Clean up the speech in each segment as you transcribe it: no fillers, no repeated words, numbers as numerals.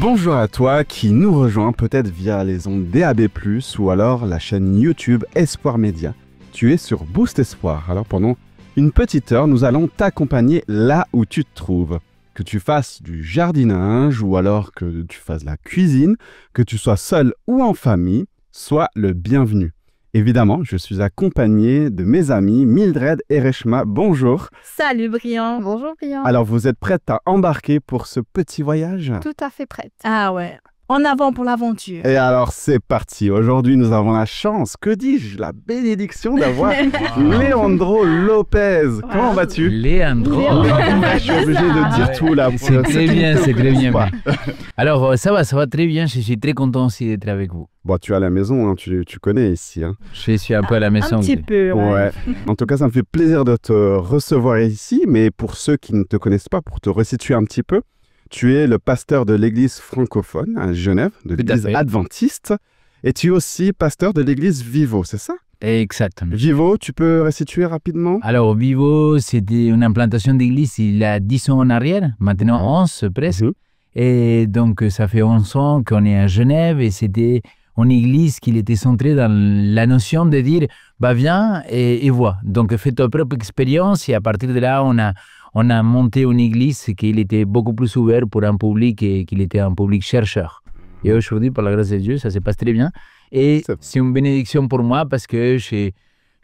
Bonjour à toi qui nous rejoint peut-être via les ondes DAB+, ou alors la chaîne YouTube Espoir Média. Tu es sur Boost Espoir. Alors pendant une petite heure, nous allons t'accompagner là où tu te trouves. Que tu fasses du jardinage ou alors que tu fasses la cuisine, que tu sois seul ou en famille, sois le bienvenu. Évidemment, je suis accompagné de mes amis Mildred et Reshma. Bonjour. Salut Brian. Bonjour Brian. Alors, vous êtes prête à embarquer pour ce petit voyage? Tout à fait prête. Ah ouais, en avant pour l'aventure. Et alors, c'est parti. Aujourd'hui, nous avons la chance, que dis-je, la bénédiction d'avoir Leandro Lopez. Comment vas-tu? Leandro. Je suis obligé de dire tout là. C'est très bien, c'est très bien. Alors, ça va très bien. Je suis très content aussi d'être avec vous. Bon, tu es à la maison, hein, tu connais ici. Hein. Je suis un peu à la maison. Un petit peu, Ouais. En tout cas, ça me fait plaisir de te recevoir ici. Mais pour ceux qui ne te connaissent pas, pour te resituer un petit peu, tu es le pasteur de l'église francophone à Genève, de l'église adventiste. Et tu es aussi pasteur de l'église Vivo, c'est ça? Exactement. Vivo, tu peux resituer rapidement? Alors, Vivo, c'était une implantation d'église il y a 10 ans en arrière, maintenant 11 presque. Et donc, ça fait 11 ans qu'on est à Genève et c'était une église qui était centrée dans la notion de dire, bah viens et vois. Donc, fais ta propre expérience et à partir de là, on a monté une église qui était beaucoup plus ouverte pour un public et qu'il était un public chercheur. Et aujourd'hui, par la grâce de Dieu, ça se passe très bien. Et c'est une bénédiction pour moi parce que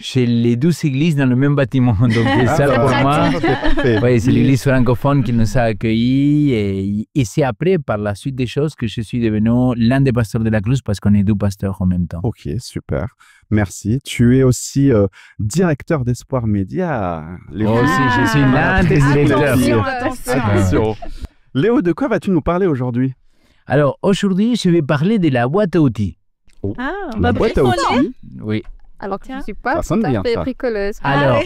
j'ai les 12 églises dans le même bâtiment. Donc, ça pour moi, c'est l'église francophone qui nous a accueillis. Et c'est après, par la suite des choses, que je suis devenu l'un des pasteurs de la Cruz parce qu'on est deux pasteurs en même temps. Ok, super. Merci. Tu es aussi directeur d'Espoir Média. Aussi, je suis l'un des directeurs. Attention. Léo, de quoi vas-tu nous parler aujourd'hui? Alors, aujourd'hui, je vais parler de la boîte à outils. Oh, la boîte à outils? Oui. Alors que je ne suis pas tout à fait bricoleuse. Alors,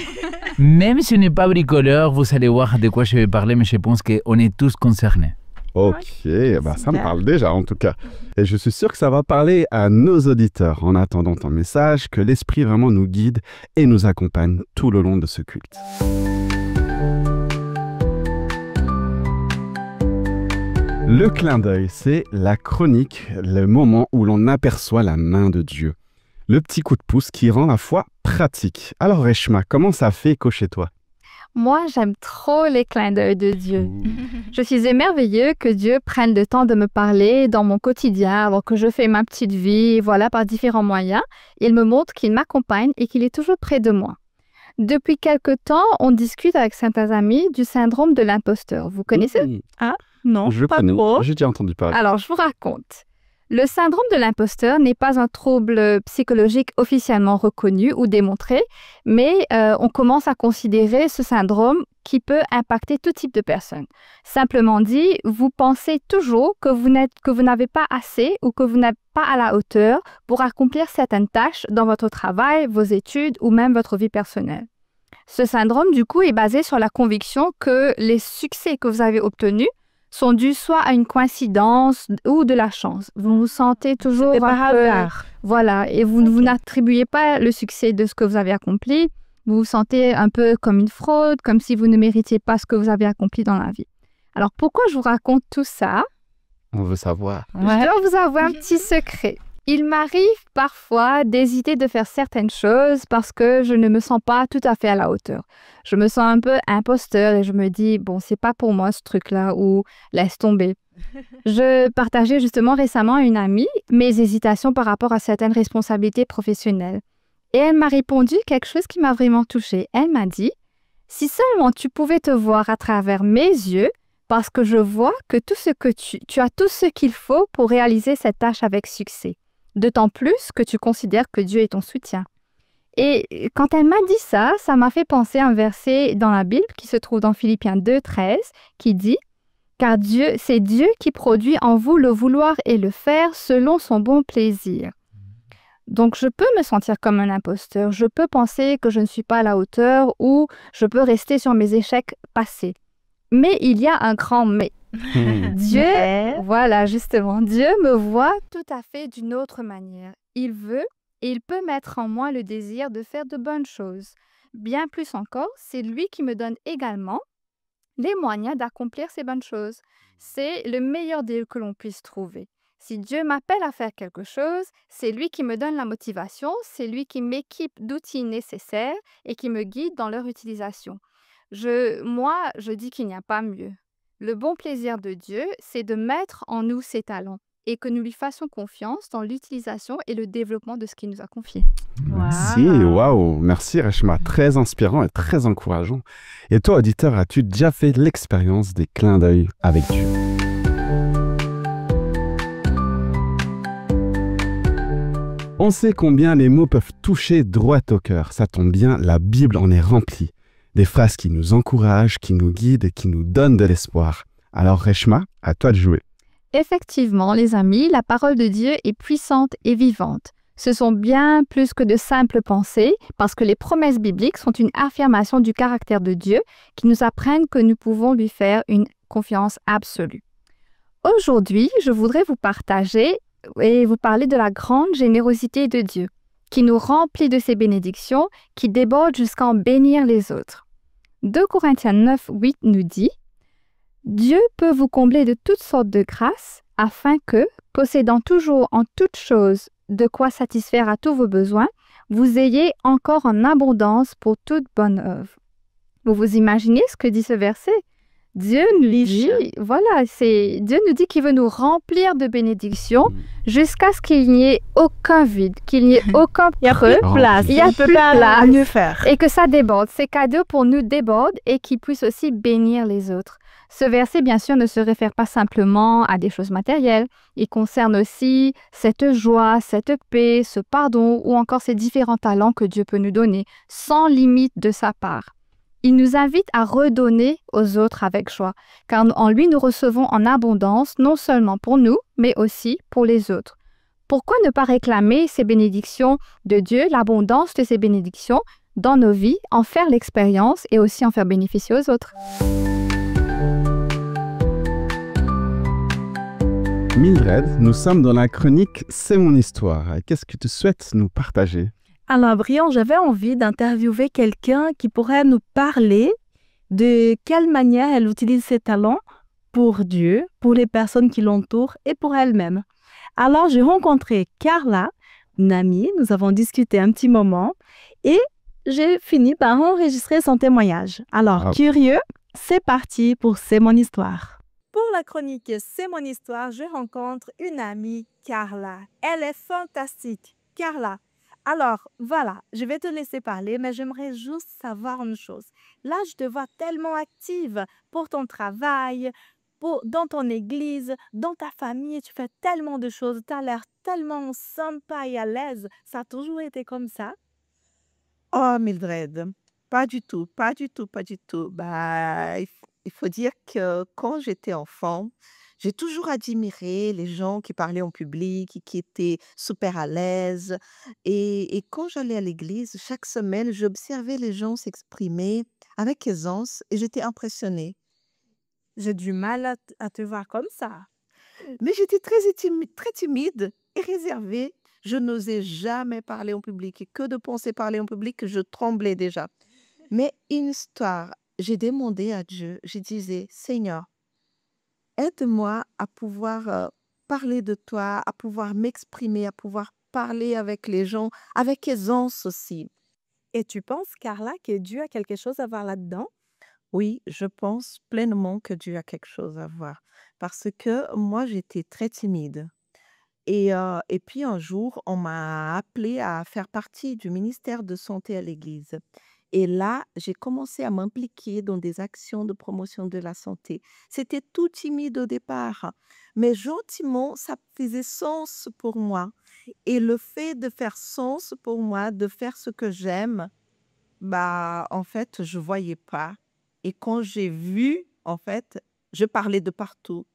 même si on n'est pas bricoleur, vous allez voir de quoi je vais parler, mais je pense qu'on est tous concernés. Ok, bah ça me parle déjà en tout cas. Et je suis sûr que ça va parler à nos auditeurs. En attendant ton message, que l'Esprit vraiment nous guide et nous accompagne tout le long de ce culte. Le clin d'œil, c'est la chronique, le moment où l'on aperçoit la main de Dieu. Le petit coup de pouce qui rend la foi pratique. Alors Reshma, comment ça fait écho chez toi? Moi, j'aime trop les clins d'œil de Dieu. Je suis émerveillée que Dieu prenne le temps de me parler dans mon quotidien alors que je fais ma petite vie, voilà, par différents moyens. Il me montre qu'il m'accompagne et qu'il est toujours près de moi. Depuis quelque temps, on discute avec certains amis du syndrome de l'imposteur. Vous connaissez? Non, pas trop. J'ai déjà entendu parler. Alors, je vous raconte. Le syndrome de l'imposteur n'est pas un trouble psychologique officiellement reconnu ou démontré, mais on commence à considérer ce syndrome qui peut impacter tout type de personnes. Simplement dit, vous pensez toujours que vous n'avez pas assez ou que vous n'êtes pas à la hauteur pour accomplir certaines tâches dans votre travail, vos études ou même votre vie personnelle. Ce syndrome, du coup, est basé sur la conviction que les succès que vous avez obtenus sont dus soit à une coïncidence ou de la chance. Vous vous sentez toujours par hasard. Voilà, et vous n'attribuez pas le succès de ce que vous avez accompli. Vous vous sentez un peu comme une fraude, comme si vous ne méritiez pas ce que vous avez accompli dans la vie. Alors, pourquoi je vous raconte tout ça? On veut savoir. Je dois vous avouer un petit secret. Il m'arrive parfois d'hésiter de faire certaines choses parce que je ne me sens pas tout à fait à la hauteur. Je me sens un peu imposteur et je me dis, bon, c'est pas pour moi ce truc-là ou laisse tomber. Je partageais justement récemment à une amie mes hésitations par rapport à certaines responsabilités professionnelles. Et elle m'a répondu quelque chose qui m'a vraiment touchée. Elle m'a dit, si seulement tu pouvais te voir à travers mes yeux, parce que je vois que tu as tout ce qu'il faut pour réaliser cette tâche avec succès. D'autant plus que tu considères que Dieu est ton soutien. Et quand elle m'a dit ça, ça m'a fait penser à un verset dans la Bible qui se trouve dans Philippiens 2:13 qui dit « Car c'est Dieu qui produit en vous le vouloir et le faire selon son bon plaisir. » Donc, je peux me sentir comme un imposteur, je peux penser que je ne suis pas à la hauteur ou je peux rester sur mes échecs passés. Mais il y a un grand « mais ». Dieu, voilà justement, Dieu me voit tout à fait d'une autre manière. Il veut et il peut mettre en moi le désir de faire de bonnes choses. Bien plus encore, c'est lui qui me donne également les moyens d'accomplir ces bonnes choses. C'est le meilleur deal que l'on puisse trouver. Si Dieu m'appelle à faire quelque chose, c'est lui qui me donne la motivation, c'est lui qui m'équipe d'outils nécessaires et qui me guide dans leur utilisation. Moi, je dis qu'il n'y a pas mieux. Le bon plaisir de Dieu, c'est de mettre en nous ses talents et que nous lui fassions confiance dans l'utilisation et le développement de ce qu'il nous a confié. Merci, waouh, merci Reshma, très inspirant et très encourageant. Et toi, auditeur, as-tu déjà fait l'expérience des clins d'œil avec Dieu? On sait combien les mots peuvent toucher droit au cœur. Ça tombe bien, la Bible en est remplie. Des phrases qui nous encouragent, qui nous guident et qui nous donnent de l'espoir. Alors Reshma, à toi de jouer. Effectivement, les amis, la parole de Dieu est puissante et vivante. Ce sont bien plus que de simples pensées, parce que les promesses bibliques sont une affirmation du caractère de Dieu qui nous apprennent que nous pouvons lui faire une confiance absolue. Aujourd'hui, je voudrais vous partager et vous parler de la grande générosité de Dieu, qui nous remplit de ses bénédictions, qui déborde jusqu'à en bénir les autres. 2 Corinthiens 9, 8 nous dit « Dieu peut vous combler de toutes sortes de grâces, afin que, possédant toujours en toutes choses de quoi satisfaire à tous vos besoins, vous ayez encore en abondance pour toute bonne œuvre. » Vous vous imaginez ce que dit ce verset? Dieu nous dit qu'il veut nous remplir de bénédictions jusqu'à ce qu'il n'y ait aucun vide, qu'il n'y ait aucun creux. Il n'y a plus de place. Il n'y a plus de place. Mieux faire. Et que ça déborde. Ces cadeaux pour nous débordent et qu'ils puissent aussi bénir les autres. Ce verset, bien sûr, ne se réfère pas simplement à des choses matérielles. Il concerne aussi cette joie, cette paix, ce pardon ou encore ces différents talents que Dieu peut nous donner, sans limite de sa part. Il nous invite à redonner aux autres avec joie, car en lui nous recevons en abondance, non seulement pour nous, mais aussi pour les autres. Pourquoi ne pas réclamer ces bénédictions de Dieu, l'abondance de ces bénédictions dans nos vies, en faire l'expérience et aussi en faire bénéficier aux autres? Mildred, nous sommes dans la chronique C'est mon histoire. Qu'est-ce que tu souhaites nous partager? Alors, Brian, j'avais envie d'interviewer quelqu'un qui pourrait nous parler de quelle manière elle utilise ses talents pour Dieu, pour les personnes qui l'entourent et pour elle-même. Alors, j'ai rencontré Carla, une amie, nous avons discuté un petit moment et j'ai fini par enregistrer son témoignage. Alors, curieux, c'est parti pour C'est mon histoire. Pour la chronique C'est mon histoire, je rencontre une amie, Carla. Elle est fantastique. Carla. Alors, voilà, je vais te laisser parler, mais j'aimerais juste savoir une chose. Là, je te vois tellement active pour ton travail, dans ton église, dans ta famille. Tu fais tellement de choses. Tu as l'air tellement sympa et à l'aise. Ça a toujours été comme ça? Oh, Mildred, pas du tout, pas du tout, pas du tout. Bah, il faut dire que quand j'étais enfant, j'ai toujours admiré les gens qui parlaient en public, qui étaient super à l'aise. Et quand j'allais à l'église, chaque semaine, j'observais les gens s'exprimer avec aisance et j'étais impressionnée. J'ai du mal à te voir comme ça. Mais j'étais très timide et réservée. Je n'osais jamais parler en public. Et que de penser parler en public, je tremblais déjà. Mais une histoire, j'ai demandé à Dieu, je disais, Seigneur, aide-moi à pouvoir parler de toi, à pouvoir m'exprimer, à pouvoir parler avec les gens, avec aisance aussi. Et tu penses, Carla, que Dieu a quelque chose à voir là-dedans? Oui, je pense pleinement que Dieu a quelque chose à voir. Parce que moi, j'étais très timide. Et puis un jour, on m'a appelée à faire partie du ministère de santé à l'église. Et là, j'ai commencé à m'impliquer dans des actions de promotion de la santé. C'était tout timide au départ, mais gentiment, ça faisait sens pour moi. Et le fait de faire sens pour moi, de faire ce que j'aime, bah, en fait, je ne voyais pas. Et quand j'ai vu, en fait, je parlais de partout.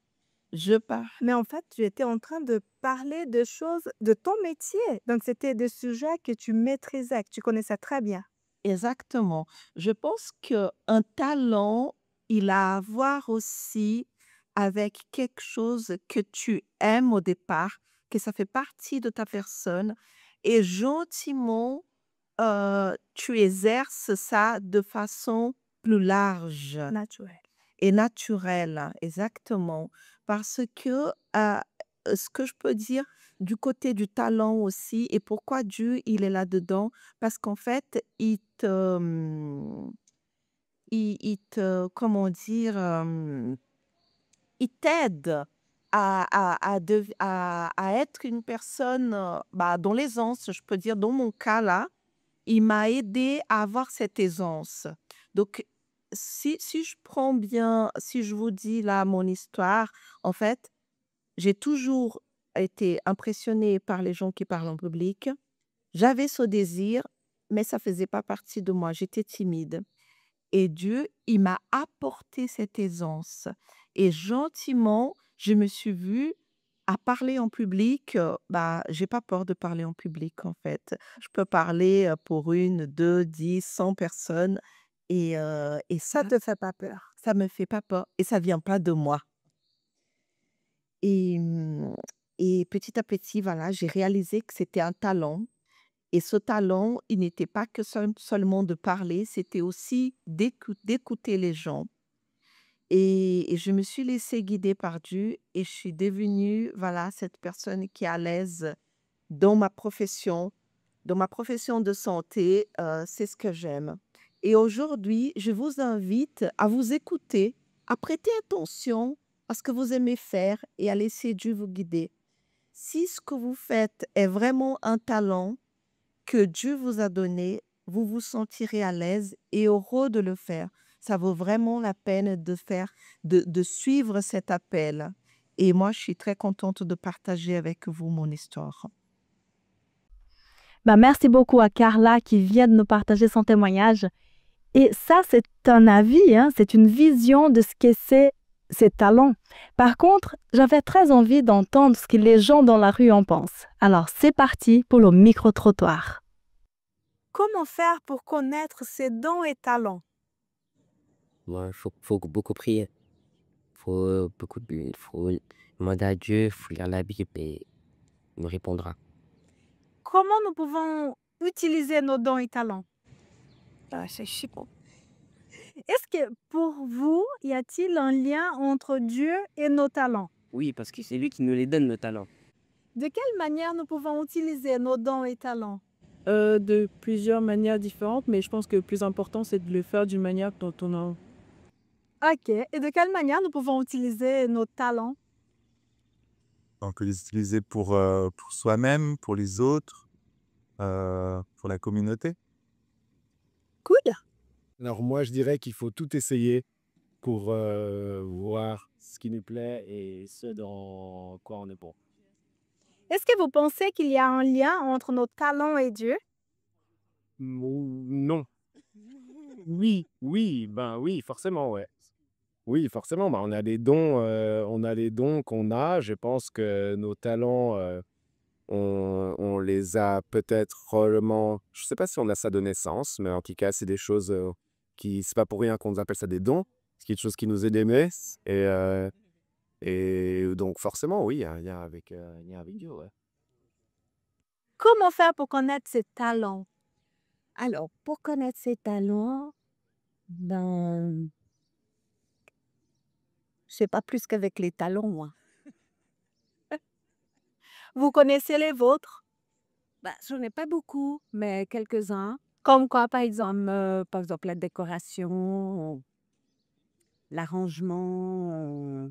Mais en fait, tu étais en train de parler de choses de ton métier. Donc, c'était des sujets que tu maîtrisais, que tu connaissais très bien. Exactement. Je pense qu'un talent, il a à voir aussi avec quelque chose que tu aimes au départ, que ça fait partie de ta personne. Et gentiment, tu exerces ça de façon plus large. Naturel. et naturel, exactement. Parce que ce que je peux dire du côté du talent aussi, et pourquoi Dieu, il est là-dedans, parce qu'en fait, comment dire, il t'aide à être une personne dans l'aisance, je peux dire, dans mon cas là, il m'a aidé à avoir cette aisance. Donc, si je prends bien, si je vous dis là mon histoire, en fait, j'ai toujours été impressionnée par les gens qui parlent en public. J'avais ce désir, mais ça faisait pas partie de moi. J'étais timide. Et Dieu, il m'a apporté cette aisance. Et gentiment, je me suis vue à parler en public. J'ai pas peur de parler en public, en fait. Je peux parler pour 1, 2, 10, 100 personnes. Et Ça te fait pas peur. ça me fait pas peur. Et ça vient pas de moi. Et, et petit à petit, voilà, j'ai réalisé que c'était un talent. Et ce talent, il n'était pas que seulement de parler, c'était aussi d'écouter les gens. Et je me suis laissée guider par Dieu et je suis devenue, voilà, cette personne qui est à l'aise dans ma profession. Dans ma profession de santé, c'est ce que j'aime. Et aujourd'hui, je vous invite à vous écouter, à prêter attention à ce que vous aimez faire et à laisser Dieu vous guider. Si ce que vous faites est vraiment un talent que Dieu vous a donné, vous vous sentirez à l'aise et heureux de le faire. Ça vaut vraiment la peine de suivre cet appel. Et moi, je suis très contente de partager avec vous mon histoire. Merci beaucoup à Carla qui vient de nous partager son témoignage. Et ça, c'est un avis, hein, c'est une vision de ce que c'est ces talents. Par contre, j'avais très envie d'entendre ce que les gens dans la rue en pensent. Alors, c'est parti pour le micro-trottoir. Comment faire pour connaître ses dons et talents? Il faut beaucoup prier. Faut demander à Dieu, il faut lire la Bible et il nous répondra. Comment nous pouvons utiliser nos dons et talents? C'est super. Est-ce que pour vous, y a-t-il un lien entre Dieu et nos talents? Oui, parce que c'est lui qui nous les donne, nos talents. De quelle manière nous pouvons utiliser nos dons et talents? De plusieurs manières différentes, mais je pense que le plus important, c'est de le faire d'une manière dont on a... Ok. Et de quelle manière nous pouvons utiliser nos talents? On peut les utiliser pour soi-même, pour les autres, pour la communauté. Good. Alors moi, je dirais qu'il faut tout essayer pour voir ce qui nous plaît et ce dans quoi on est bon. Est-ce que vous pensez qu'il y a un lien entre nos talents et Dieu? Non. Oui, forcément, ouais. Oui, forcément, on a les dons qu'on a. Je pense que nos talents, on les a peut-être probablement, je sais pas si on a ça de naissance, mais en tout cas, c'est des choses c'est pas pour rien qu'on appelle ça des dons. C'est quelque chose qui nous est donné. Et donc, forcément, oui, il y a un lien avec Dieu, ouais. Comment faire pour connaître ses talents? Alors, pour connaître ses talents, c'est pas plus qu'avec les talents, moi. Vous connaissez les vôtres? J'en ai pas beaucoup, mais quelques-uns. Comme quoi, par exemple? Par exemple, la décoration, l'arrangement.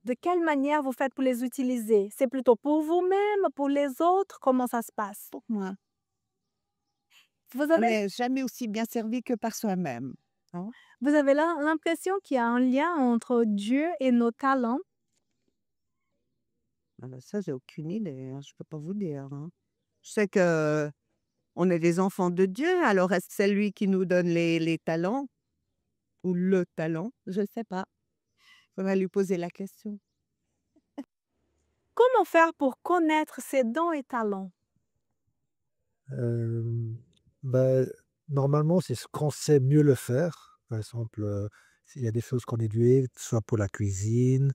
De quelle manière vous faites pour les utiliser? C'est plutôt pour vous-même, pour les autres? Comment ça se passe? Pour moi. Vous On avez, n'est jamais aussi bien servi que par soi-même. Hein? vous avez l'impression qu'il y a un lien entre Dieu et nos talents? Ça, j'ai aucune idée, hein, je peux pas vous dire. Hein. Je sais que on est des enfants de Dieu, alors est-ce que c'est lui qui nous donne les talents? Ou le talent? Je ne sais pas. Il faudrait lui poser la question. Comment faire pour connaître ses dons et talents? Normalement, c'est ce qu'on sait mieux le faire. Par exemple, s'il y a des choses qu'on est doué, soit pour la cuisine,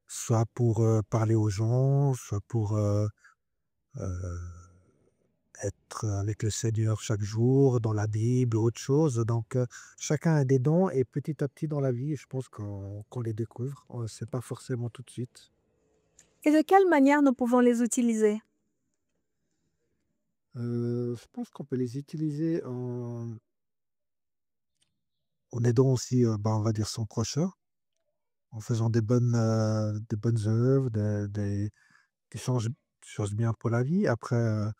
soit pour parler aux gens, soit pour être avec le Seigneur chaque jour, dans la Bible, autre chose. Donc, chacun a des dons et petit à petit dans la vie, je pense qu'on les découvre. C'est pas forcément tout de suite. Et de quelle manière nous pouvons les utiliser? Je pense qu'on peut les utiliser en aidant aussi, on va dire, son prochain, en faisant des bonnes œuvres, des choses bien pour la vie. Après, on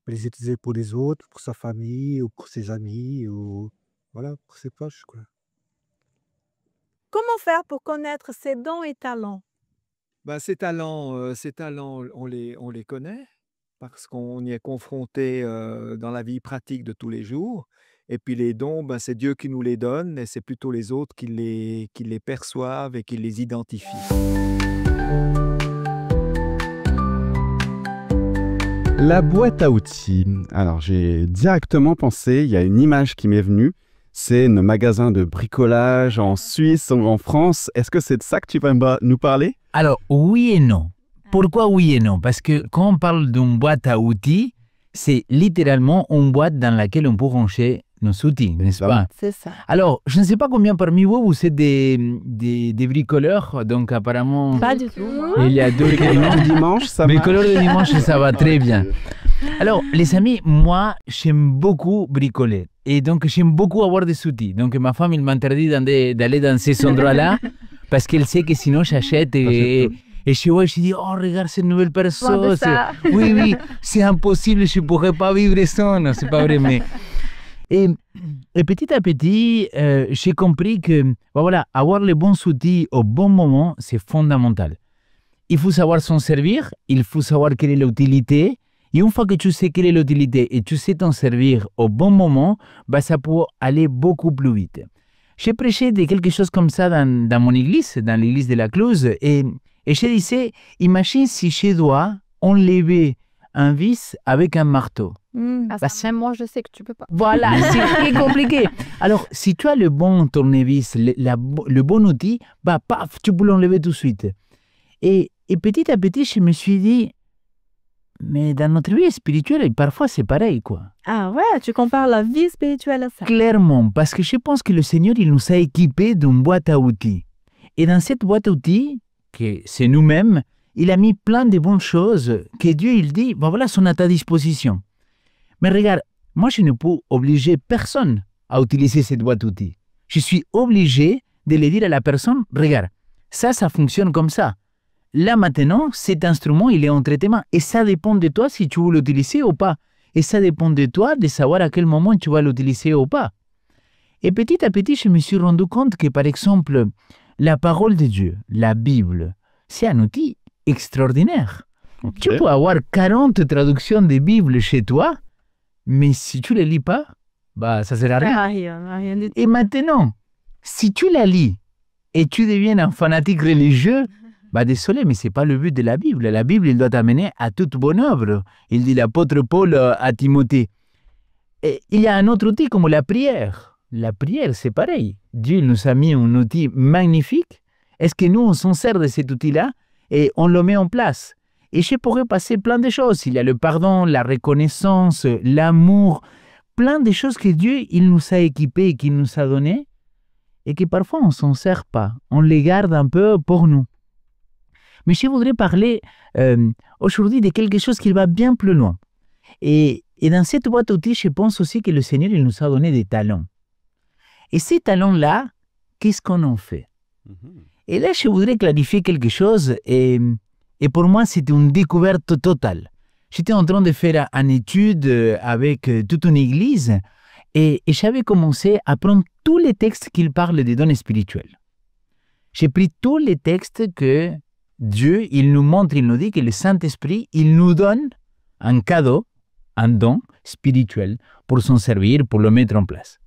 peut les utiliser pour les autres, pour sa famille ou pour ses amis ou voilà, pour ses proches, quoi. Comment faire pour connaître ses dons et talents? Ces talents, on les connaît parce qu'on y est confronté dans la vie pratique de tous les jours. Et puis les dons, c'est Dieu qui nous les donne et c'est plutôt les autres qui les perçoivent et qui les identifient. La boîte à outils. Alors, j'ai directement pensé, il y a une image qui m'est venue, c'est nos magasins de bricolage en Suisse ou en France. Est-ce que c'est de ça que tu vas nous parler? Alors, oui et non. Pourquoi oui et non? Parce que quand on parle d'une boîte à outils, c'est littéralement une boîte dans laquelle on peut ranger nos outils, n'est-ce pas? C'est ça. Alors, je ne sais pas combien parmi vous, vous êtes des bricoleurs, donc apparemment... Pas du tout. Il y a deux dimanche, ça marche. Bricoleurs de dimanche, ça va très bien. Alors, les amis, moi, j'aime beaucoup bricoler. Et donc, j'aime beaucoup avoir des outils. Donc, ma femme, elle m'interdit d'aller dans ces endroits-là parce qu'elle sait que sinon, j'achète et je vois, je dis, oh, regarde cette nouvelle personne. Oui, c'est impossible, je ne pourrais pas vivre sans. Non, c'est pas vrai, mais... Et petit à petit, j'ai compris que voilà, avoir les bons outils au bon moment, c'est fondamental. Il faut savoir s'en servir, il faut savoir quelle est l'utilité. Et une fois que tu sais quelle est l'utilité et tu sais t'en servir au bon moment, ça peut aller beaucoup plus vite. J'ai prêché de quelque chose comme ça dans mon église, dans l'église de la Cluse, et je disais, imagine si je dois enlever un vis avec un marteau. Même moi, je sais que tu peux pas. Voilà, c'est très compliqué. Alors, si tu as le bon tournevis, le bon outil, paf, tu peux l'enlever tout de suite. Et petit à petit, je me suis dit, mais dans notre vie spirituelle, parfois c'est pareil, quoi. Ah ouais, tu compares la vie spirituelle à ça. Clairement, parce que je pense que le Seigneur, il nous a équipés d'une boîte à outils. Et dans cette boîte à outils, que c'est nous-mêmes, il a mis plein de bonnes choses que Dieu, il dit, voilà, sont à ta disposition. Mais regarde, moi, je ne peux obliger personne à utiliser cette boîte à outils. Je suis obligé de le dire à la personne, regarde, ça fonctionne comme ça. Là, maintenant, cet instrument, il est entre tes mains. Et ça dépend de toi si tu veux l'utiliser ou pas. Et ça dépend de toi de savoir à quel moment tu vas l'utiliser ou pas. Et petit à petit, je me suis rendu compte que, par exemple, la parole de Dieu, la Bible, c'est un outil extraordinaire. Okay. Tu peux avoir 40 traductions de Bible chez toi, mais si tu ne les lis pas, ça ne sert à rien. Rien du tout. Et maintenant, si tu la lis et tu deviens un fanatique religieux, désolé, mais ce n'est pas le but de la Bible. La Bible, il doit t'amener à toute bonne œuvre. Il dit l'apôtre Paul à Timothée. Et il y a un autre outil comme la prière. La prière, c'est pareil. Dieu nous a mis un outil magnifique. Est-ce que nous, on s'en sert de cet outil-là et on le met en place? Et je pourrais passer plein de choses. Il y a le pardon, la reconnaissance, l'amour, plein de choses que Dieu, il nous a équipées et qu'il nous a données et que parfois on ne s'en sert pas. On les garde un peu pour nous. Mais je voudrais parler aujourd'hui de quelque chose qui va bien plus loin. Et dans cette boîte à outils, je pense aussi que le Seigneur, il nous a donné des talents. Et ces talents-là, qu'est-ce qu'on en fait? Et là, je voudrais clarifier quelque chose. Et pour moi, c'était une découverte totale. J'étais en train de faire une étude avec toute une église et j'avais commencé à prendre tous les textes qui parlent des dons spirituels. J'ai pris tous les textes que Dieu, il nous montre, il nous dit que le Saint-Esprit, il nous donne un cadeau, un don spirituel pour s'en servir, pour le mettre en place.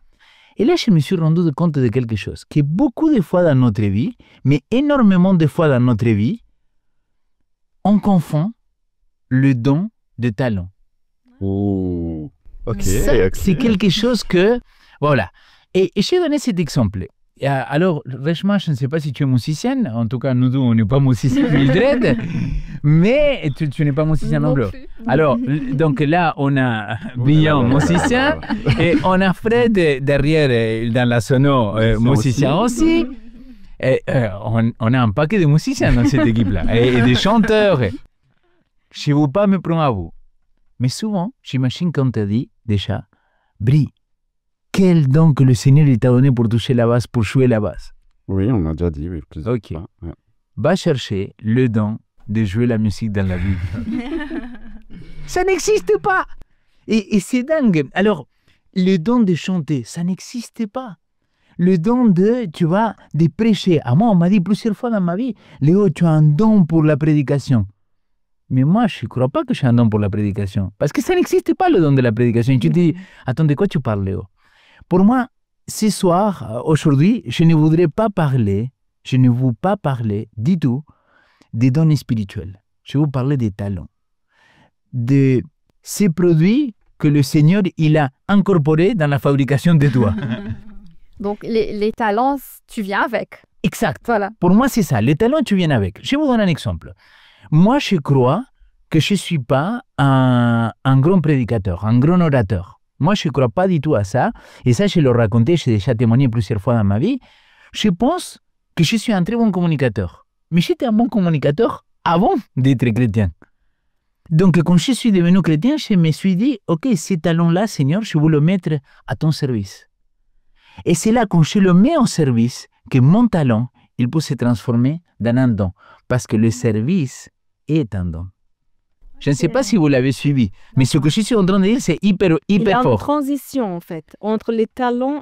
Et là, je me suis rendu compte de quelque chose, que beaucoup de fois dans notre vie, mais énormément de fois dans notre vie, on confond le don de talent. Oh, ok. C'est quelque chose que, voilà. Et j'ai donné cet exemple. Alors, Reshma, je ne sais pas si tu es musicienne. En tout cas, nous deux, on n'est pas musiciens, Mildred. Mais tu n'es pas musicien non plus. Alors, donc là, on a Brillant, musicien. Et on a Fred derrière, dans la sono, musicien aussi. Et, on a un paquet de musiciens dans cette équipe-là. Et des chanteurs. Je ne veux pas me prendre à vous. Mais souvent, j'imagine qu'on te dit déjà, Brie, quel don que le Seigneur t'a donné pour toucher la basse, pour jouer la basse. Oui, on a déjà dit, oui, plusieurs fois. Ouais. Va chercher le don de jouer la musique dans la Bible. Ça n'existe pas. Et c'est dingue. Alors, le don de chanter, ça n'existe pas. Le don de, tu vois, de prêcher. À moi, on m'a dit plusieurs fois dans ma vie, Léo, tu as un don pour la prédication. Mais moi, je ne crois pas que j'ai un don pour la prédication. Parce que ça n'existe pas, le don de la prédication. Et tu te dis, attends, de quoi tu parles, Léo? Pour moi, ce soir, aujourd'hui, je ne voudrais pas parler, je ne veux pas parler du tout des dons spirituels. Je veux parler des talents. De ces produits que le Seigneur, il a incorporés dans la fabrication de toi. Donc, les talents, tu viens avec. Exact. Voilà. Pour moi, c'est ça. Les talents, tu viens avec. Je vous donne un exemple. Moi, je crois que je ne suis pas un grand prédicateur, un grand orateur. Moi, je ne crois pas du tout à ça. Et ça, je le racontais, j'ai déjà témoigné plusieurs fois dans ma vie. Je pense que je suis un très bon communicateur. Mais j'étais un bon communicateur avant d'être chrétien. Donc, quand je suis devenu chrétien, je me suis dit, OK, ces talents-là, Seigneur, je veux le mettre à ton service. Et c'est là, quand je le mets en service, que mon talent, il peut se transformer dans un don. Parce que le service est un don. Je ne sais pas si vous l'avez suivi, mais ce que je suis en train de dire, c'est hyper fort. Il y a une transition, en fait, entre les talents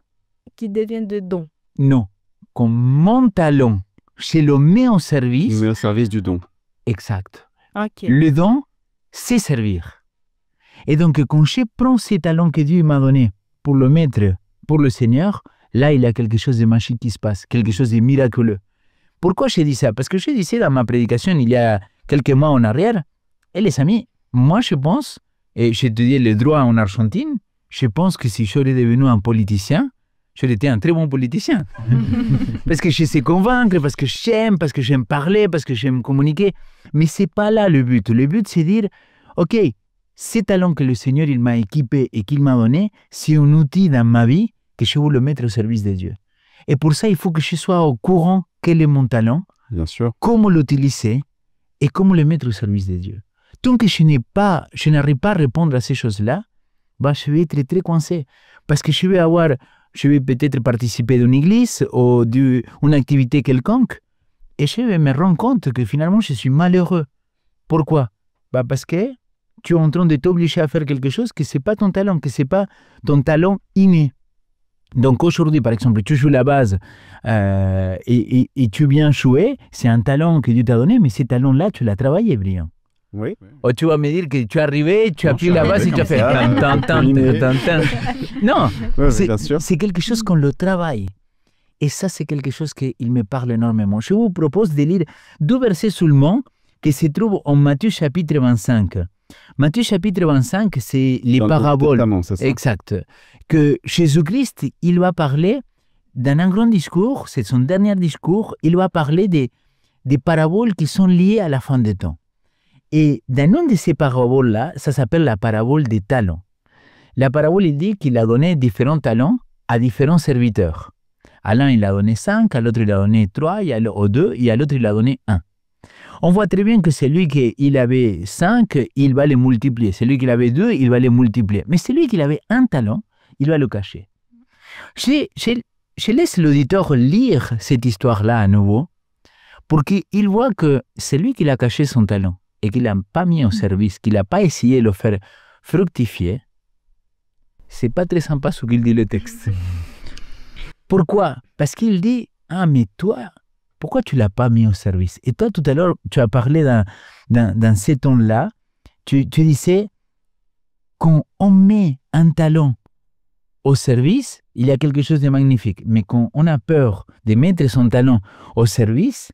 qui deviennent des dons. Non. Quand mon talent, je le mets en service... Il met au service du don. Exact. Okay. Le don, c'est servir. Et donc, quand je prends ces talents que Dieu m'a donnés pour le mettre pour le Seigneur, là, il y a quelque chose de magique qui se passe, quelque chose de miraculeux. Pourquoi je dis ça? Parce que je disais dans ma prédication il y a quelques mois en arrière, et les amis, moi je pense, et je te dis le droit en Argentine, je pense que si j'aurais devenu un politicien, j'aurais été un très bon politicien. Parce que je sais convaincre, parce que j'aime parler, parce que j'aime communiquer. Mais ce n'est pas là le but. Le but, c'est dire, OK, ces talents que le Seigneur il m'a équipé et qu'il m'a donné, c'est un outil dans ma vie que je veux le mettre au service de Dieu. Et pour ça, il faut que je sois au courant quel est mon talent, bien sûr, comment l'utiliser et comment le mettre au service de Dieu. Tant que je n'arrive pas à répondre à ces choses-là, bah, je vais être très coincé. Parce que je vais peut-être participer d'une église ou d'une activité quelconque et je vais me rendre compte que finalement, je suis malheureux. Pourquoi? Bah, parce que tu es en train de t'obliger à faire quelque chose que ce n'est pas ton talent, que ce n'est pas ton talent inné. Donc aujourd'hui, par exemple, tu joues la base et tu viens jouer, c'est un talent que Dieu t'a donné, mais ce talent-là, tu l'as travaillé, Brillant. Oui. Ou tu vas me dire que tu es arrivé, tu as pris la base et tu as fait Non, c'est quelque chose qu'on le travaille. Et ça, c'est quelque chose qui me parle énormément. Je vous propose de lire 2 versets seulement qui se trouvent en Matthieu chapitre 25. Matthieu chapitre 25, c'est les paraboles. Exact. Que Jésus-Christ, il va parler dans un grand discours, c'est son dernier discours, il va parler des paraboles qui sont liées à la fin des temps. Et dans une de ces paraboles-là, ça s'appelle la parabole des talents. La parabole, il dit qu'il a donné différents talents à différents serviteurs. À l'un, il a donné 5, à l'autre, il a donné 3, ou 2, et à l'autre, il a donné 1. On voit très bien que celui qui avait 5, il va les multiplier. Celui qui avait 2, il va les multiplier. Mais celui qui avait un talent, il va le cacher. Je laisse l'auditeur lire cette histoire-là à nouveau pour qu'il voit que celui qui a caché son talent et qu'il n'a pas mis au service, qu'il n'a pas essayé de le faire fructifier, c'est pas très sympa ce qu'il dit le texte. Pourquoi? Parce qu'il dit, ah mais toi, pourquoi tu ne l'as pas mis au service? Et toi, tout à l'heure, tu as parlé dans ces temps-là, tu disais, quand on met un talent au service, il y a quelque chose de magnifique. Mais quand on a peur de mettre son talent au service,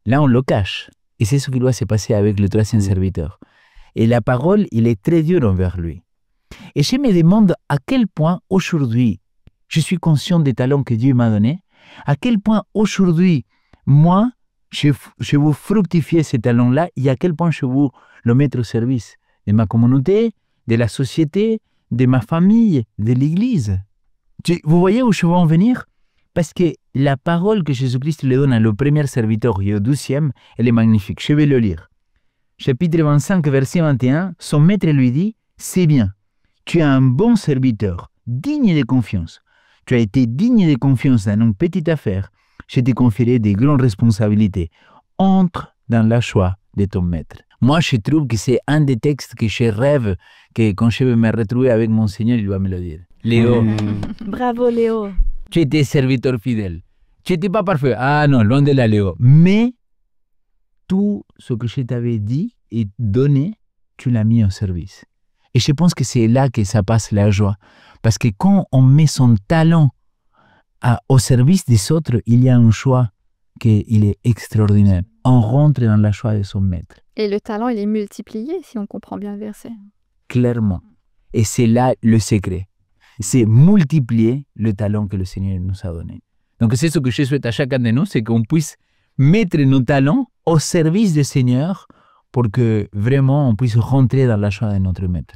là, on le cache. Et c'est ce qui doit se passer avec le 3e serviteur. Et la parole, il est très dur envers lui. Et je me demande à quel point, aujourd'hui, je suis conscient des talents que Dieu m'a donnés, À quel point aujourd'hui, moi, je veux fructifier ces talents-là et à quel point je veux le mettre au service de ma communauté, de la société, de ma famille, de l'Église. Vous voyez où je veux en venir? Parce que la parole que Jésus-Christ lui donne au premier serviteur et au 12e, elle est magnifique. Je vais le lire. Chapitre 25, verset 21, son maître lui dit, « C'est bien, tu es un bon serviteur, digne de confiance. Tu as été digne de confiance dans une petite affaire. Je t'ai conféré des grandes responsabilités. Entre dans la joie de ton maître. » Moi, je trouve que c'est un des textes que je rêve que quand je vais me retrouver avec mon Seigneur, il va me le dire. Léo, Bravo Léo. tu étais serviteur fidèle. Tu n'étais pas parfait. Ah non, loin de là, Léo. Mais tout ce que je t'avais dit et donné, tu l'as mis au service. Et je pense que c'est là que ça passe la joie. Parce que quand on met son talent au service des autres, il y a un choix qu'il est extraordinaire. On rentre dans la joie de son maître. Et le talent, il est multiplié, si on comprend bien le verset. Clairement. Et c'est là le secret. C'est multiplier le talent que le Seigneur nous a donné. Donc c'est ce que je souhaite à chacun de nous, c'est qu'on puisse mettre nos talents au service du Seigneur pour que vraiment on puisse rentrer dans la joie de notre maître.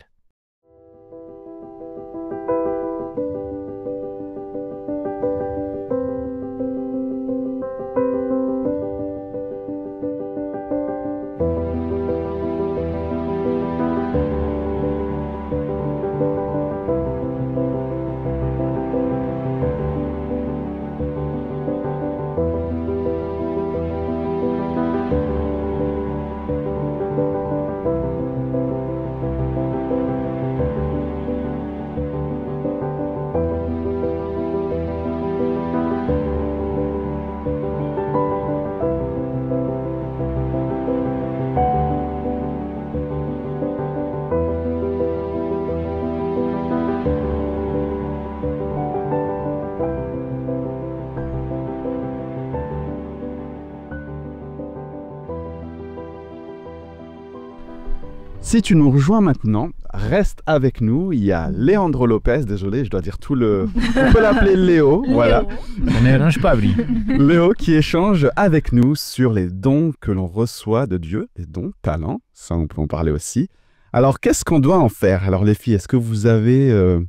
Si tu nous rejoins maintenant, reste avec nous. Il y a Leandro Lopez, désolé, je dois dire tout le... On peut l'appeler Léo, voilà. Ça ne dérange pas, Brie. Léo qui échange avec nous sur les dons que l'on reçoit de Dieu, les dons, talents, ça on peut en parler aussi. Alors, qu'est-ce qu'on doit en faire? Alors les filles, est-ce que vous avez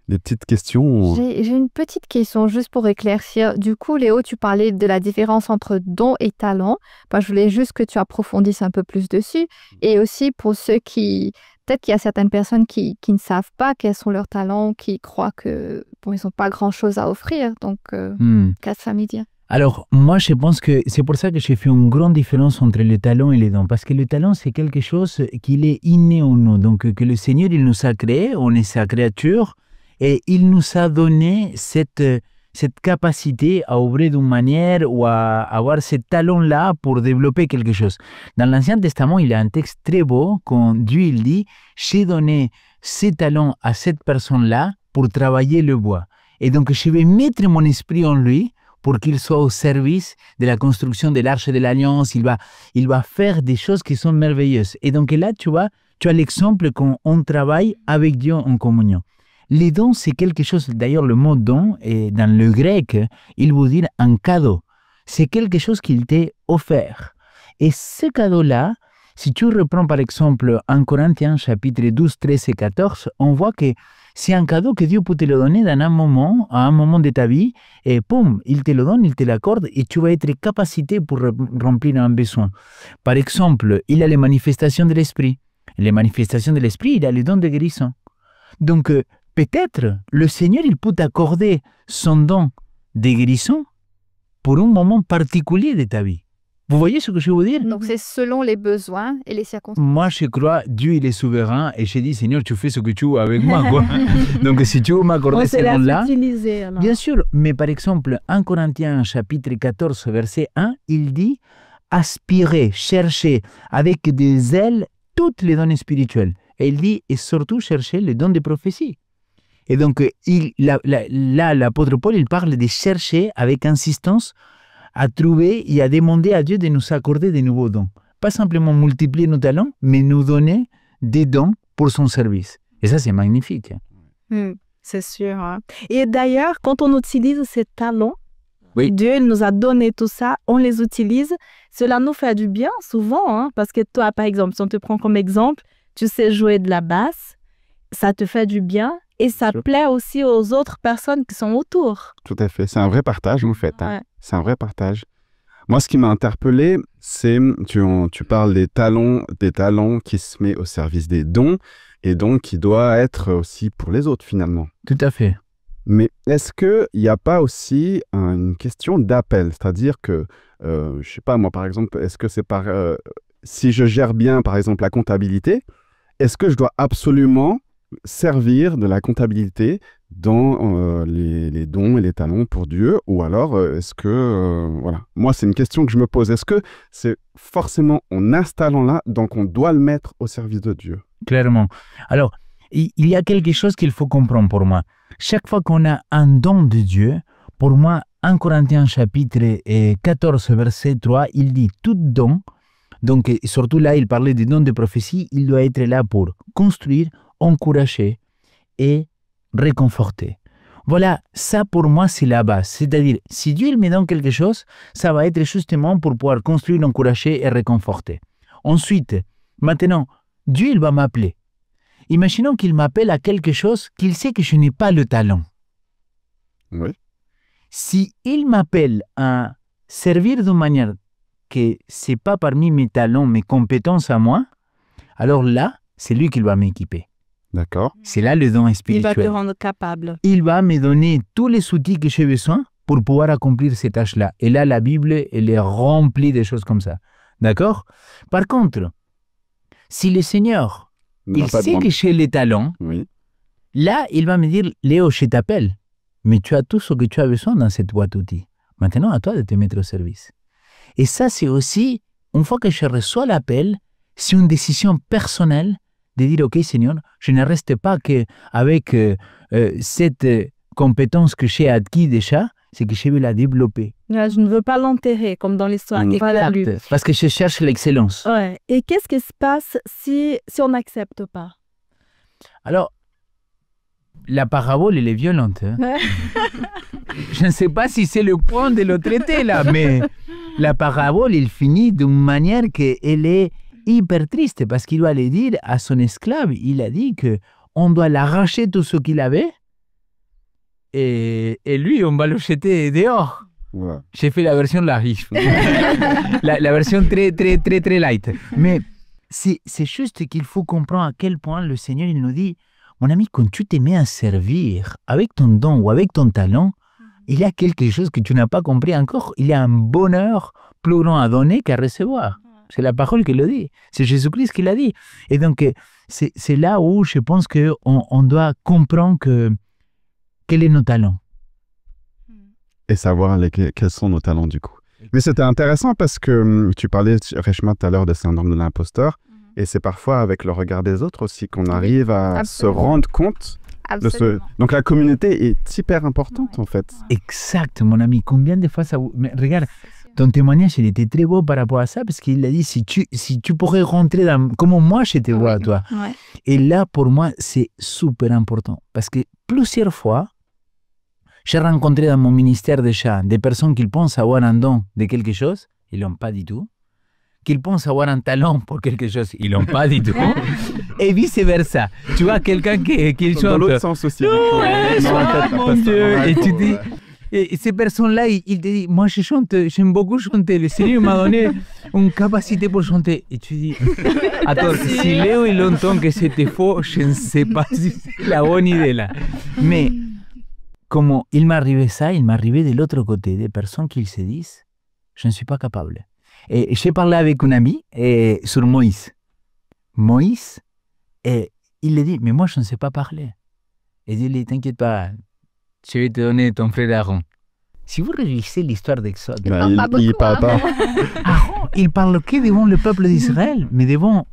des petites questions? J'ai une petite question juste pour éclaircir. Du coup, Léo, tu parlais de la différence entre don et talent. Moi, je voulais juste que tu approfondisses un peu plus dessus. Et aussi pour ceux qui... Peut-être qu'il y a certaines personnes qui ne savent pas quels sont leurs talents, qui croient que bon, ils n'ont pas grand-chose à offrir. Donc, qu'est-ce que ça veut dire? Alors, moi, je pense que c'est pour ça que j'ai fait une grande différence entre le talent et les dons. Parce que le talent, c'est quelque chose qui est inné en nous. Donc, que le Seigneur, il nous a créé, on est sa créature, et il nous a donné cette capacité à ouvrir d'une manière ou à avoir ce talent-là pour développer quelque chose. Dans l'Ancien Testament, il y a un texte très beau quand Dieu il dit « J'ai donné ces talents à cette personne-là pour travailler le bois. Et donc, je vais mettre mon esprit en lui pour qu'il soit au service de la construction de l'Arche de l'Alliance. Il va faire des choses qui sont merveilleuses. Et donc là, tu vois, tu as l'exemple quand on travaille avec Dieu en communion. Les dons, c'est quelque chose, d'ailleurs le mot don, dans le grec, il veut dire un cadeau. C'est quelque chose qu'il t'est offert. Et ce cadeau-là, si tu reprends par exemple 1 Corinthiens chapitre 12, 13 et 14, on voit que c'est un cadeau que Dieu peut te le donner à un moment de ta vie, et poum, il te le donne, il te l'accorde, et tu vas être capacité pour remplir un besoin. Par exemple, il y a les manifestations de l'esprit. Les manifestations de l'esprit, il y a les dons de guérison. Donc, peut-être, le Seigneur, il peut t'accorder son don de guérison pour un moment particulier de ta vie. Vous voyez ce que je veux dire? Donc, c'est selon les besoins et les circonstances. Moi, je crois, Dieu, il est souverain, et je dis, Seigneur, tu fais ce que tu veux avec moi, quoi. Donc, si tu veux m'accorder ce don-là, bien sûr, mais par exemple, 1 Corinthiens, chapitre 14, verset 1, il dit, aspirez, cherchez avec des ailes toutes les dons spirituels. Et il dit, et surtout, cherchez les dons de prophétie. Et donc, là, l'apôtre Paul, il parle de chercher avec insistance à trouver et à demander à Dieu de nous accorder de nouveaux dons. Pas simplement multiplier nos talents, mais nous donner des dons pour son service. Et ça, c'est magnifique. C'est sûr. Hein. Et d'ailleurs, quand on utilise ces talents, Oui. Dieu il nous a donné tout ça, on les utilise. Cela nous fait du bien souvent, hein, parce que toi, par exemple, si on te prend comme exemple, tu sais jouer de la basse, ça te fait du bien et ça plaît aussi aux autres personnes qui sont autour. Tout à fait. C'est un vrai partage, en fait. Hein. Ouais. C'est un vrai partage. Moi, ce qui m'a interpellé, c'est, tu parles des talents qui se met au service des dons, et donc qui doit être aussi pour les autres, finalement. Tout à fait. Mais est-ce qu'il n'y a pas aussi une question d'appel? C'est-à-dire que, je ne sais pas, moi, par exemple, est-ce que c'est par... si je gère bien, par exemple, la comptabilité, est-ce que je dois absolument servir de la comptabilité dans les dons et les talents pour Dieu? Ou alors, est-ce que... voilà. Moi, c'est une question que je me pose. Est-ce que c'est forcément en installant là, donc on doit le mettre au service de Dieu? Clairement. Alors, il y a quelque chose qu'il faut comprendre pour moi. Chaque fois qu'on a un don de Dieu, pour moi, 1 Corinthiens chapitre 14, verset 3, il dit tout don, donc surtout là, il parlait des dons de prophétie, il doit être là pour construire, encourager et réconforter. Voilà, ça pour moi, c'est la base. C'est-à-dire, si Dieu il me donne quelque chose, ça va être justement pour pouvoir construire, encourager et réconforter. Ensuite, maintenant, Dieu il va m'appeler. Imaginons qu'il m'appelle à quelque chose qu'il sait que je n'ai pas le talent. Oui. Si il m'appelle à servir d'une manière que ce n'est pas parmi mes talents, mes compétences à moi, alors là, c'est lui qui va m'équiper. D'accord. C'est là le don Il spirituel. va te rendre capable. Il va me donner tous les outils que j'ai besoin pour pouvoir accomplir ces tâches-là. Et là, la Bible, elle est remplie de choses comme ça. D'accord? Par contre, si le Seigneur, il sait que j'ai les talents, oui. Là, il va me dire, Léo, je t'appelle, mais tu as tout ce que tu as besoin dans cette boîte d'outils. Maintenant, à toi de te mettre au service. Et ça, c'est aussi, une fois que je reçois l'appel, c'est une décision personnelle de dire, OK, Seigneur, je ne reste pas qu'avec cette compétence que j'ai acquis déjà, c'est que je vais la développer. Là, je ne veux pas l'enterrer, comme dans l'histoire. Exact. Parce que je cherche l'excellence. Ouais. Et qu'est-ce qui se passe si on n'accepte pas? Alors, la parabole, elle est violente. Hein? Ouais. Je ne sais pas si c'est le point de le traiter là, mais la parabole, il finit d'une manière qu'elle est hyper triste parce qu'il doit aller dire à son esclave, il a dit qu'on doit l'arracher tout ce qu'il avait et lui, on va le jeter dehors. Ouais. J'ai fait la version large, la version très, très, très, très light. Mais c'est juste qu'il faut comprendre à quel point le Seigneur, il nous dit, mon ami, quand tu te mets à servir avec ton don ou avec ton talent, il y a quelque chose que tu n'as pas compris encore. Il y a un bonheur plus grand à donner qu'à recevoir. C'est la parole qui le dit. C'est Jésus-Christ qui l'a dit. Et donc, c'est là où je pense qu'on doit comprendre quels sont nos talents. Et savoir quels sont nos talents, du coup. Mais c'était intéressant parce que tu parlais, Reshma, tout à l'heure de syndrome de l'imposteur. Et c'est parfois avec le regard des autres aussi qu'on arrive à se rendre compte de ce... Donc la communauté est hyper importante en fait. Exact, mon ami. Combien de fois ça... Mais regarde, ton témoignage, il était très beau par rapport à ça parce qu'il a dit, si tu pourrais rentrer dans... Comment moi je te vois à toi. Ouais. Et là, pour moi, c'est super important parce que plusieurs fois, j'ai rencontré dans mon ministère déjà des personnes qui pensent avoir un don de quelque chose, ils l'ont pas du tout. Qu'ils pensent avoir un talent pour quelque chose, ils l'ont pas du tout. Et vice-versa. Tu vois, quelqu'un qui chante... Dans l'autre sens aussi. Mon Dieu. Et tu dis... Et ces personnes-là, ils te disent, moi je chante, j'aime beaucoup chanter, le Seigneur m'a donné une capacité pour chanter. Et tu dis, attends, si Léo il entend que c'était faux, je ne sais pas si c'est la bonne idée là. Mais, comme il m'est arrivé ça, il m'est arrivé de l'autre côté, des personnes qui se disent, je ne suis pas capable. Et j'ai parlé avec un ami sur Moïse. Moïse, et il lui dit, mais moi je ne sais pas parler. Et il dit, t'inquiète pas, je vais te donner ton frère Aaron. Si vous révisez l'histoire d'Exode, il parle pas. Aaron, il parle que devant le peuple d'Israël, mais devant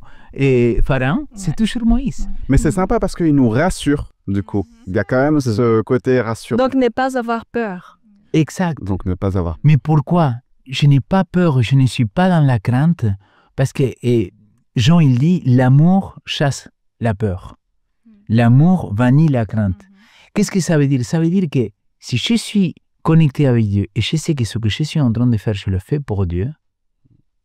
Pharaon, c'est toujours Moïse. Mais c'est sympa parce qu'il nous rassure, du coup. Il y a quand même ce côté rassurant. Donc ne pas avoir peur. Exact. Donc ne pas avoir. Mais pourquoi? Je n'ai pas peur, je ne suis pas dans la crainte, parce que Jean, il dit, l'amour chasse la peur. L'amour bannit la crainte. Qu'est-ce que ça veut dire? Ça veut dire que si je suis connecté avec Dieu. Et je sais que ce que je suis en train de faire, je le fais pour Dieu.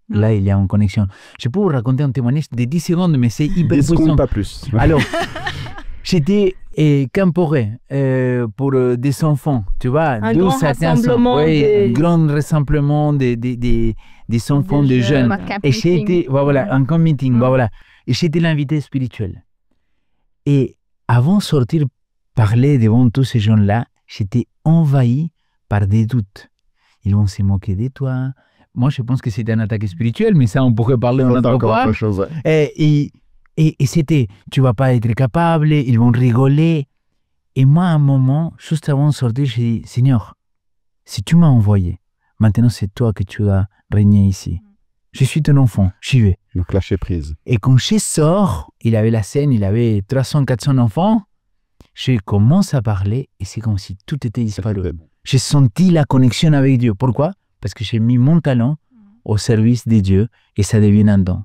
Là, il y a une connexion. Je peux vous raconter un témoignage de 10 secondes, mais c'est hyper 10 puissant. secondes, pas plus. Alors, j'étais camporé pour des enfants, tu vois. Un grand 12 à 15 ans. rassemblement Oui, des- un grand rassemblement des enfants, des jeunes. Un camp Et meeting. j'étais, voilà, un camp meeting, voilà. Et j'étais l'invité spirituel. Et avant de sortir, parler devant tous ces gens-là, j'étais envahi par des doutes. Ils vont se moquer de toi. Moi, je pense que c'était une attaque spirituelle, mais ça, on pourrait parler en Ça, c'est autre encore fois. autre chose, ouais. Et c'était, tu vas pas être capable, ils vont rigoler. Et moi, à un moment, juste avant de sortir, j'ai dit, Seigneur, si tu m'as envoyé, maintenant c'est toi que tu dois régner ici. Je suis ton enfant, j'y vais. Donc lâcher prise. Et quand je sors, il avait la scène, il avait 300, 400 enfants. Je commence à parler et c'est comme si tout était disparu. J'ai senti la connexion avec Dieu. Pourquoi? Parce que j'ai mis mon talent au service de Dieu et ça devient un don.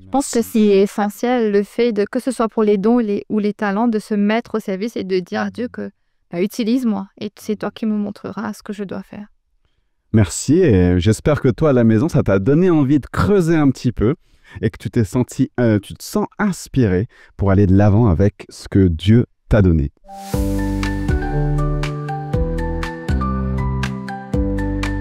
Je pense que c'est essentiel le fait de, que ce soit pour les dons ou les talents, de se mettre au service et de dire à Dieu que utilise-moi et c'est toi qui me montreras ce que je dois faire. Merci et j'espère que toi à la maison, ça t'a donné envie de creuser un petit peu et que tu te sens inspiré pour aller de l'avant avec ce que Dieu t'a donné.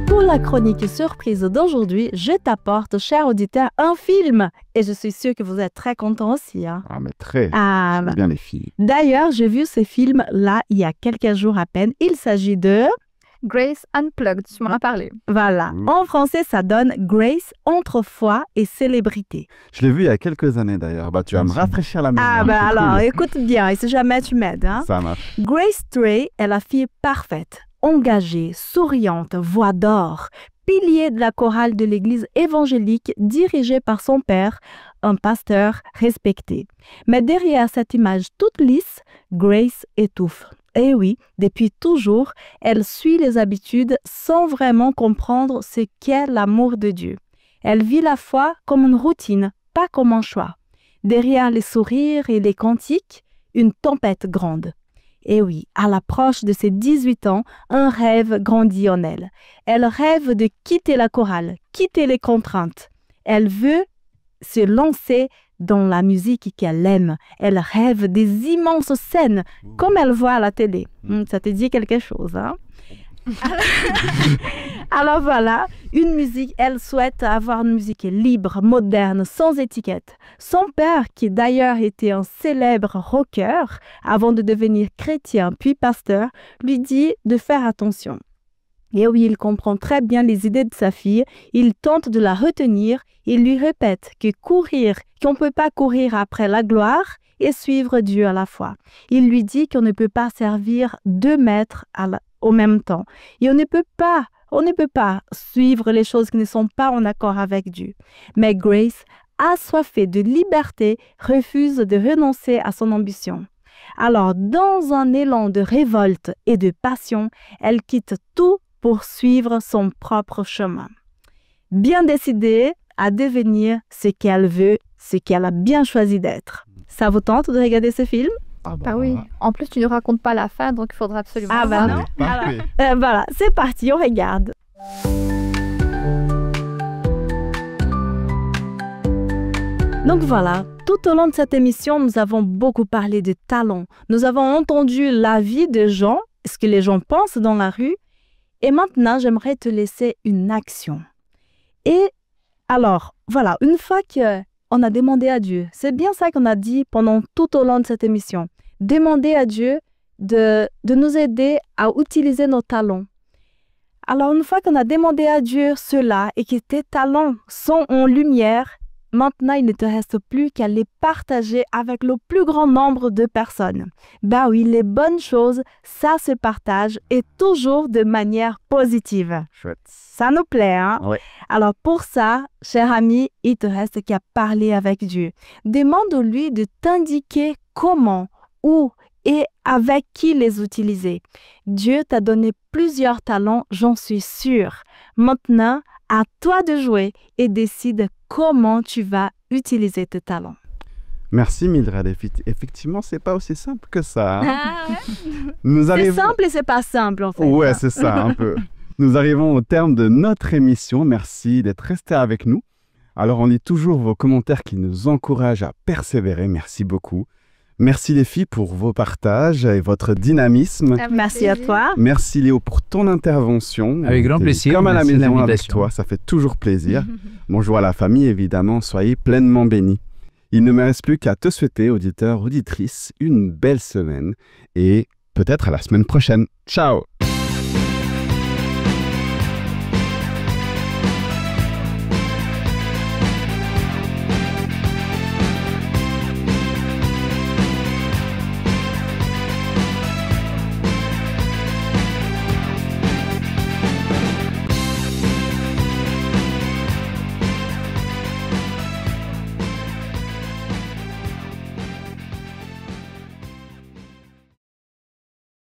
Pour la chronique surprise d'aujourd'hui, je t'apporte, cher auditeur, un film. Et je suis sûre que vous êtes très contents aussi. Hein? Ah, mais très. Ah, J'aime bien les filles. D'ailleurs, j'ai vu ce film-là il y a quelques jours à peine. Il s'agit de... Grace Unplugged, tu m'en as parlé. Voilà. En français, ça donne Grace entre foi et célébrité. Je l'ai vu il y a quelques années d'ailleurs. Bah, tu vas me rafraîchir la mémoire. Ah, ben c'est alors, cool. écoute bien, et si jamais tu m'aides. Hein? Ça marche. Grace Trey est la fille parfaite, engagée, souriante, voix d'or, pilier de la chorale de l'église évangélique dirigée par son père, un pasteur respecté. Mais derrière cette image toute lisse, Grace étouffe. Et oui, depuis toujours, elle suit les habitudes sans vraiment comprendre ce qu'est l'amour de Dieu. Elle vit la foi comme une routine, pas comme un choix. Derrière les sourires et les cantiques, une tempête grande. Et oui, à l'approche de ses 18 ans, un rêve grandit en elle. Elle rêve de quitter la chorale, quitter les contraintes. Elle veut se lancer dans la musique qu'elle aime. Elle rêve des immenses scènes, comme elle voit à la télé. Ça te dit quelque chose, hein? Alors voilà, une musique, elle souhaite avoir une musique libre, moderne, sans étiquette. Son père, qui d'ailleurs était un célèbre rocker, avant de devenir chrétien puis pasteur, lui dit de faire attention. Et oui, il comprend très bien les idées de sa fille, il tente de la retenir, il lui répète qu'on ne peut pas courir après la gloire et suivre Dieu à la fois. Il lui dit qu'on ne peut pas servir 2 maîtres au même temps. Et on ne peut pas suivre les choses qui ne sont pas en accord avec Dieu. Mais Grace, assoiffée de liberté, refuse de renoncer à son ambition. Alors, dans un élan de révolte et de passion, elle quitte tout pour suivre son propre chemin. Bien décidée à devenir ce qu'elle veut, ce qu'elle a bien choisi d'être. Ça vous tente de regarder ce film? Ah oui. En plus, tu ne racontes pas la fin, donc il faudra absolument. Ah bah non. Alors, voilà, c'est parti, on regarde. Donc voilà, tout au long de cette émission, nous avons beaucoup parlé de talent. Nous avons entendu l'avis des gens, ce que les gens pensent dans la rue. Et maintenant, j'aimerais te laisser une action. Et alors, voilà, une fois qu'on a demandé à Dieu, c'est bien ça qu'on a dit pendant tout au long de cette émission, demander à Dieu de nous aider à utiliser nos talents. Alors, une fois qu'on a demandé à Dieu cela et que tes talents sont en lumière, maintenant, il ne te reste plus qu'à les partager avec le plus grand nombre de personnes. Ben oui, les bonnes choses, ça se partage et toujours de manière positive. Chouette. Ça nous plaît, hein? Ouais. Alors pour ça, cher ami, il te reste qu'à parler avec Dieu. Demande-lui de t'indiquer comment, où et avec qui les utiliser. Dieu t'a donné plusieurs talents, j'en suis sûre. Maintenant, à toi de jouer et décide comment tu vas utiliser tes talents. Merci Mildred. Effectivement, c'est pas aussi simple que ça. Ah ouais. Nous C'est arrivons... simple et c'est pas simple en fait. Ouais, c'est ça, un peu. Nous arrivons au terme de notre émission. Merci d'être resté avec nous. Alors, on lit toujours vos commentaires qui nous encouragent à persévérer. Merci beaucoup. Merci les filles pour vos partages et votre dynamisme. Merci à toi. Merci Léo pour ton intervention. Avec grand T'es plaisir. Comme à la Merci de maison avec l'invitation. toi, ça fait toujours plaisir. Bonjour à la famille, évidemment. Soyez pleinement bénis. Il ne me reste plus qu'à te souhaiter, auditeur, auditrice, une belle semaine et peut-être à la semaine prochaine. Ciao!